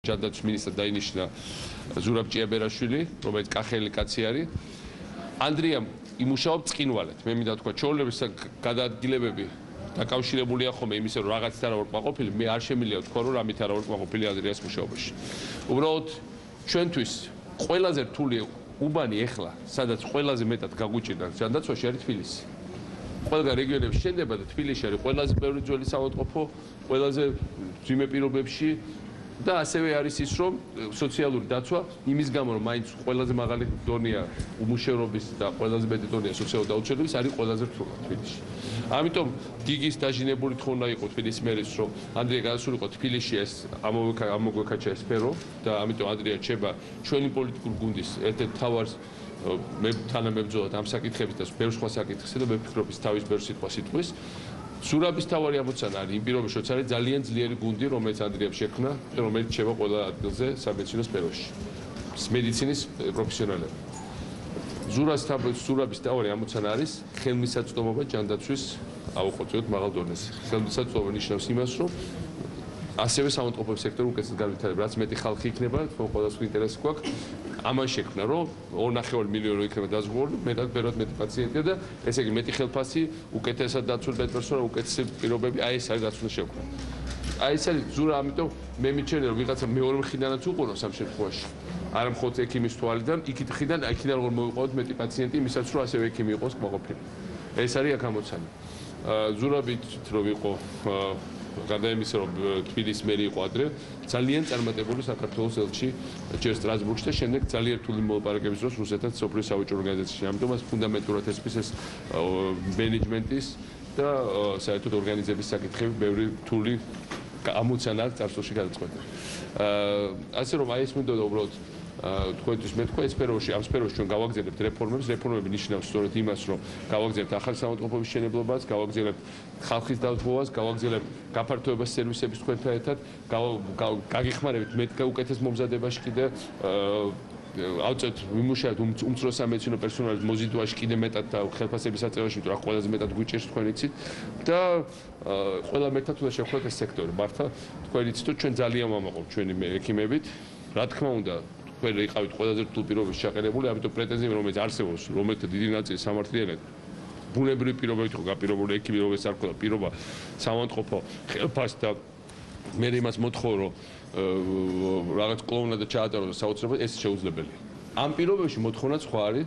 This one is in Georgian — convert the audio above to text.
ჯანდაცვის მინისტრად დაინიშნა ზურაბ ჭიაბერაშვილი, რომელიც კახელი კაცი არის. ანდრიამ იმუშაობ წკინვალეთ. მე მინდა თქვა, ჩვეულებრივ გადაადგილებები დაკავშირებულია ხოლმე იმისა, რომ რაღაც არ ვარ ყოფილი, მე არ შემიძლია თქვა, რომ რამით არ ვარ ყოფილი ანდრიას მუშაობაში. უბრალოდ ჩვენთვის ყველაზე რთული უბანი ეხლა, სადაც ყველაზე მეტად გაგვიჭირდა ჯანდაცვაში არის თბილისი. ყველგან რეგიონებში შენდება და თბილისში არის ყველაზე ბევრი ძველი საავადმყოფო, ყველაზე ძვირ პირობებში და ასევე არის ის, რომ სოციალური დაცვა იმის გამო, რომ მაინც ყველაზე მაღალი დონეა უმუშევრობის და ყველაზე მეტი დონეა სოციალური დაუცველობის, არის ყველაზე რთული თბილისში. ამიტომ გიგის დაჟინებული თხოვნა უნდა იყოს თბილისის მერის, რომ ანდრია გადასულიყო თბილისში ეს ამოგვექაჩა ეს სფერო და ამიტომ ანდრია რჩება ჩვენი პოლიტიკური გუნდის ერთ-ერთ მთავარ თანამებრძოლად ამ საკითხების და ბევრ სხვა საკითხზე და მე ვფიქრობ ის თავის ბევრ სიტყვას იტყვის. ზურაბის თავარი ამოცანა არის იმ პირობებში, როცა არის ძალიან ძლიერი გუნდი, რომელიც ანდრიამ შექმნა და რომელიც შევა ყველა ადგილზე სამედიცინო სფეროში. მედიცინის პროფესიონალები. ზურაბის თავარი ამოცანა არის ხელმისაწვდომობა ჯანდაცვის აუყოფილად მაღალ დონეზე. ხელმისაწვდომობა ნიშნავს იმას, რომ ასევე საავადმყოფოების სექტორი უკეთესად განვითარდება, რაც მეტი ხალხი იქნება, ყველასთვის ინტერესი გვაქვს. ამან შექმნა, რომ 2.5 მილიონი იქნება დაზღვეული, მეტად მეტი პაციენტია და ესე იგი მეტი ხელფასი, უკეთესად დაცული პერსონალი, უკეთესი პირობები, აი ეს არის რაც უნდა შევქმნა. აი ეს არის ზურა, ამიტომ მე მიჩვენე, რომ ვიღაცა მეორე მხრიდანაც უყურავს ამ შემთხვევაში. არა მხოლოდ ექიმის თვალიდან, იქიდან როგორ მოვიყვანოთ მეტი პაციენტი, იმისაც რომ ასევე ექიმი იყოს კმაყოფილი. ეს არის აქ ამოცანა. ზურაბით რომ იყო გარდა იმისა, რომ თბილისის მერი იყო ადრე, ძალიან წარმატებული საქართველოს ელჩი ჯერ სტრასბურგში და შემდეგ ძალიან რთული მოლაპარაკების დროს რუსეთთან სოფლიო სავაჭრო ორგანიზაციაში. ამიტომ მას ფუნდამენტურად ესწრის ეს მენეჯმენტის და საერთოდ ორგანიზების საკითხები ბევრი რთული ამოცანა აქვს წარსულში გადაწყვეტილი. ასე რომ აი ეს მინდოდა უბრალოდ თქვენთვის მეთქვა ეს სფეროში, ამ სფეროში ჩვენ გავაგზავნებთ რეფორმებს. რეფორმები ნიშნავს სწორედ იმას, რომ გავაგზავნებთ ახალ საავადმყოფოების მშენებლობას, გავაგზავნებთ ხალხის დაზღვევას, გავაგზავნებთ გაფართოებას სერვისების თქვენთან ერთად, გაგიხმარებით მეტ უკეთეს მომზადებაში კიდე ავწევთ ვიმუშავებთ უმცროს სამედიცინო პერსონალის მოზიდვაში კიდე მეტად და ხელფასების აწევაში, იმიტომ რომ ყველაზე მეტად გვიჭირს თქვენ იცით და ყველა მეტად უნდა შევხვდეთ ეს სექტორი. მართლა თქვენ იცით, რომ ჩვენ ძალიან ვამაყობთ ჩვენი ექიმებით. რა თქმა უნდა, თქვენ იყავით ყველაზე რთულ პირობებში ჩაყენებული, ამიტომ პრეტენზიები, რომელიც არსებობს, რომელთა დიდი ნაწილი სამართლიანად ბუნებრივი პირობებით იყო გაპირობებული ექიმი, რომელიც არ ქონდა პირობა საავადმყოფო ხელფასს და მე იმას მოთხოვ, რომ რაღაც კლოუნად ჩაატაროს საოცრება, ეს შეუძლებელია. ამ პირობებში მოთხოვნა სხვა არის